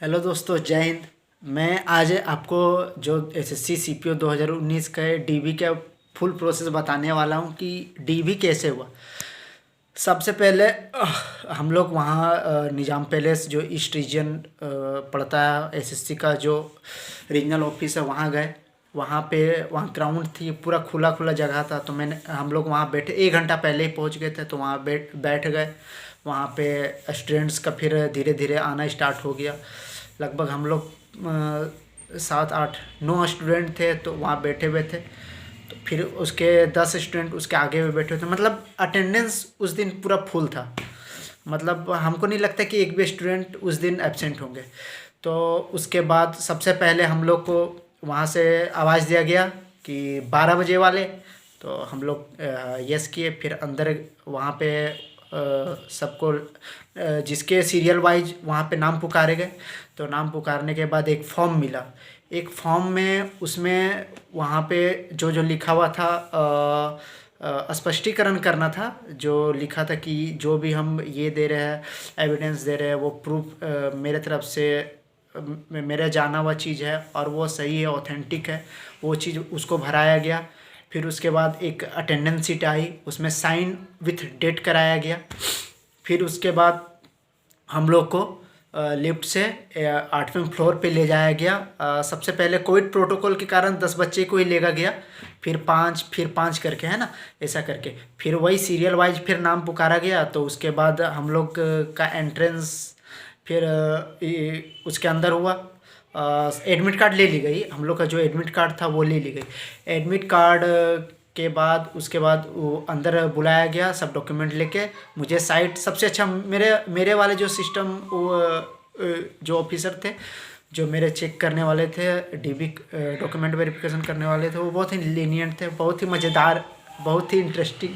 Hello दोस्तों, जय हिंद। मैं आज आपको जो एसएससी सीपीओ 2019 का डीबी का फुल प्रोसेस बताने वाला हूँ कि डीबी कैसे हुआ। सबसे पहले हम लोग वहाँ निज़ाम पैलेस जो ईस्ट रीजन पड़ता है एसएससी का जो रीजनल ऑफिस है वहाँ गए। वहाँ ग्राउंड थी, पूरा खुला खुला जगह था। तो हम लोग वहाँ बैठे, 1 घंटा पहले ही पहुँच गए थे। तो वहाँ बैठ गए। वहाँ पे स्टूडेंट्स का फिर धीरे धीरे आना स्टार्ट हो गया। लगभग हम लोग 7 8 9 स्टूडेंट थे, तो वहाँ बैठे हुए थे। तो फिर उसके 10 स्टूडेंट उसके आगे भी बैठे हुए थे। मतलब अटेंडेंस उस दिन पूरा फुल था। मतलब हमको नहीं लगता कि एक भी स्टूडेंट उस दिन एब्सेंट होंगे। तो उसके बाद सबसे पहले हम लोग को वहाँ से आवाज़ दिया गया कि 12 बजे वाले। तो हम लोग यस किए। फिर अंदर वहाँ पे सबको जिसके सीरियल वाइज वहाँ पे नाम पुकारे गए। तो नाम पुकारने के बाद एक फॉर्म मिला। एक फॉर्म में उसमें वहाँ पे जो जो लिखा हुआ था स्पष्टीकरण करना था। जो लिखा था कि जो भी हम ये दे रहे हैं, एविडेंस दे रहे हैं, वो प्रूफ मेरे तरफ से मेरा जाना हुआ चीज़ है और वो सही है, ऑथेंटिक है। वो चीज़ उसको भराया गया। फिर उसके बाद एक अटेंडेंस शीट आई, उसमें साइन विथ डेट कराया गया। फिर उसके बाद हम लोग को लिफ्ट से 8वें फ्लोर पे ले जाया गया। सबसे पहले कोविड प्रोटोकॉल के कारण 10 बच्चे को ही लेगा गया। फिर पाँच करके, है ना, ऐसा करके फिर वही सीरियल वाइज फिर नाम पुकारा गया। तो उसके बाद हम लोग का एंट्रेंस फिर उसके अंदर हुआ। एडमिट कार्ड ले ली गई। हम लोग का जो एडमिट कार्ड था वो ले ली गई। एडमिट कार्ड के बाद उसके बाद वो अंदर बुलाया गया सब डॉक्यूमेंट लेके। मुझे साइट सबसे अच्छा मेरे वाले जो सिस्टम वो जो ऑफिसर थे, जो मेरे चेक करने वाले थे, डीबी डॉक्यूमेंट वेरिफिकेशन करने वाले थे, वो बहुत ही लीनियंट थे, बहुत ही मज़ेदार, बहुत ही इंटरेस्टिंग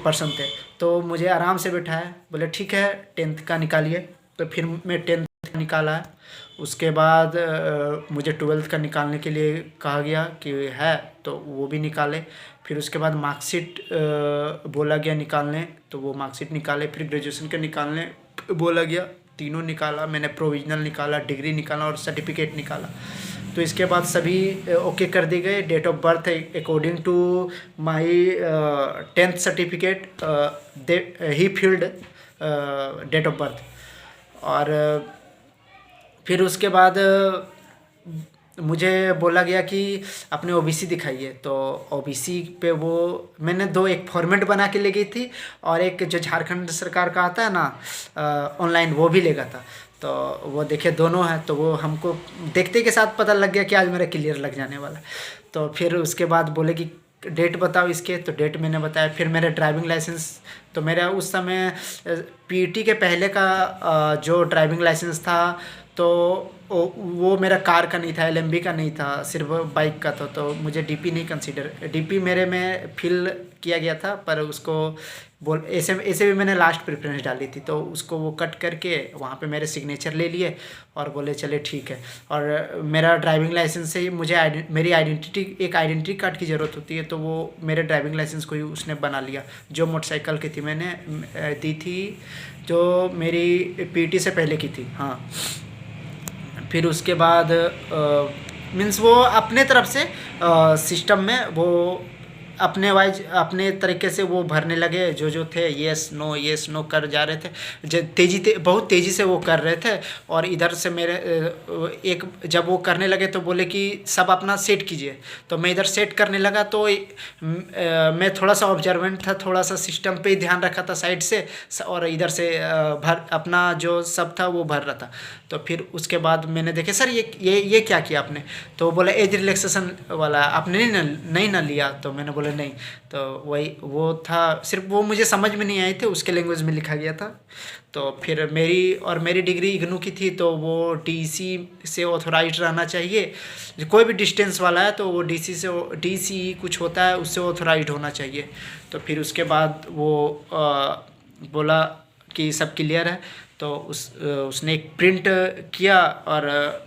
पर्सन थे। तो मुझे आराम से बिठाया, बोले ठीक है 10th का निकालिए। तो फिर मैं 10th का निकाला। उसके बाद मुझे 12th का निकालने के लिए कहा गया कि है, तो वो भी निकाले। फिर उसके बाद मार्कशीट बोला गया निकालने, तो वो मार्कशीट निकाले। फिर ग्रेजुएशन के निकालने बोला गया, तीनों निकाला। मैंने प्रोविजनल निकाला, डिग्री निकाला और सर्टिफिकेट निकाला। तो इसके बाद सभी ओके कर दिए गए। Date of birth according to my 10th certificate ही फील्ड डेट ऑफ बर्थ। और फिर उसके बाद मुझे बोला गया कि अपने ओबीसी दिखाइए। तो ओबीसी पे वो मैंने एक फॉर्मेट बना के ले गई थी, और एक जो झारखंड सरकार का आता है ना ऑनलाइन, वो भी लेगा था। तो वो देखे दोनों हैं, तो वो हमको देखते के साथ पता लग गया कि आज मेरा क्लियर लग जाने वाला। तो फिर उसके बाद बोले कि डेट बताओ इसके। तो डेट मैंने बताया। फिर मेरा ड्राइविंग लाइसेंस, तो मेरा उस समय पीटी के पहले का जो ड्राइविंग लाइसेंस था, तो वो मेरा कार का नहीं था, एलएमबी का नहीं था, सिर्फ बाइक का था। तो मुझे डीपी नहीं कंसीडर, डीपी मेरे में फिल किया गया था, पर उसको ऐसे भी मैंने लास्ट प्रेफरेंस डाली थी। तो उसको वो कट करके वहाँ पे मेरे सिग्नेचर ले लिए और बोले चले ठीक है। और मेरा ड्राइविंग लाइसेंस से मुझे मेरी एक आइडेंटिटी कार्ड की ज़रूरत होती है, तो वो मेरे ड्राइविंग लाइसेंस को ही उसने बना लिया। जो मोटरसाइकिल की थी मैंने दी थी, जो मेरी पीटी से पहले की थी। हाँ। फिर उसके बाद मीन्स वो अपने तरफ से सिस्टम में वो अपने वाइज अपने तरीके से वो भरने लगे। जो थे येस नो कर जा रहे थे। बहुत तेज़ी से वो कर रहे थे। और इधर से मेरे जब वो करने लगे तो बोले कि सब अपना सेट कीजिए। तो मैं इधर सेट करने लगा। तो मैं थोड़ा सा ऑब्जर्वेंट था, थोड़ा सा सिस्टम पे ही ध्यान रखा था साइड से, और इधर से अपना जो सब था वो भर रहा था। तो फिर उसके बाद मैंने देखे सर ये क्या किया आपने। तो बोला एज रिलैक्सेशन वाला आपने नहीं ना लिया। तो मैंने बोला नहीं। तो वही वो था, सिर्फ वो मुझे समझ में नहीं आए थे, उसके लैंग्वेज में लिखा गया था। तो फिर मेरी डिग्री इग्नू की थी, तो वो डीसी से ऑथोराइज रहना चाहिए। कोई भी डिस्टेंस वाला है तो वो डीसी कुछ होता है, उससे ऑथोराइज होना चाहिए। तो फिर उसके बाद वो बोला कि सब क्लियर है। तो उसने एक प्रिंट किया, और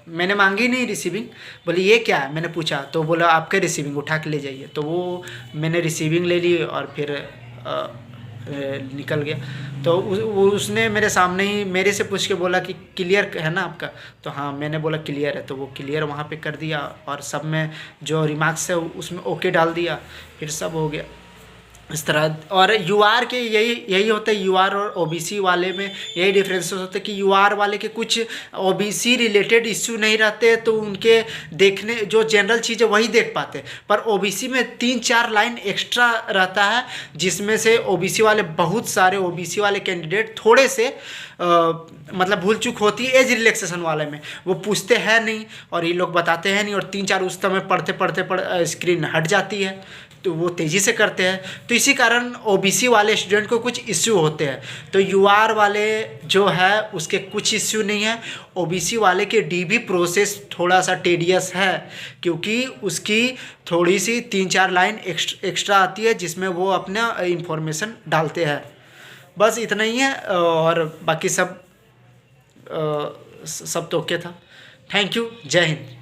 मैंने मांगी नहीं रिसीविंग। बोली ये क्या है, मैंने पूछा। तो बोला आपके रिसीविंग उठा के ले जाइए। तो वो मैंने रिसीविंग ले ली। और फिर निकल गया। तो उसने मेरे सामने ही मेरे से पूछ के बोला कि क्लियर है ना आपका? तो हाँ, मैंने बोला क्लियर है। तो वो क्लियर वहाँ पे कर दिया और सब में जो रिमार्क्स है उसमें ओके डाल दिया, फिर सब हो गया इस तरह। और यूआर के यही होता है, यूआर और ओबीसी वाले में यही डिफरेंसेस होते हैं कि यूआर वाले के कुछ ओबीसी रिलेटेड इश्यू नहीं रहते, तो उनके देखने जो जनरल चीज़ें वही देख पाते, पर ओबीसी में 3-4 लाइन एक्स्ट्रा रहता है, जिसमें से ओबीसी वाले बहुत सारे ओबीसी वाले कैंडिडेट थोड़े से मतलब भूल चूक होती है एज रिलैक्सेशन वाले में, वो पूछते हैं नहीं और ये लोग बताते हैं नहीं, और 3-4 उस समय पढ़ते स्क्रीन हट जाती है, तो वो तेज़ी से करते हैं। तो इसी कारण ओबीसी वाले स्टूडेंट को कुछ इश्यू होते हैं। तो यूआर वाले जो है उसके कुछ इश्यू नहीं है। ओबीसी वाले के डीबी प्रोसेस थोड़ा सा टेडियस है, क्योंकि उसकी थोड़ी सी 3-4 लाइन एक्स्ट्रा आती है, जिसमें वो अपना इंफॉर्मेशन डालते हैं। बस इतना ही है, और बाकी सब तो ओके था। Thank you. जय हिंद।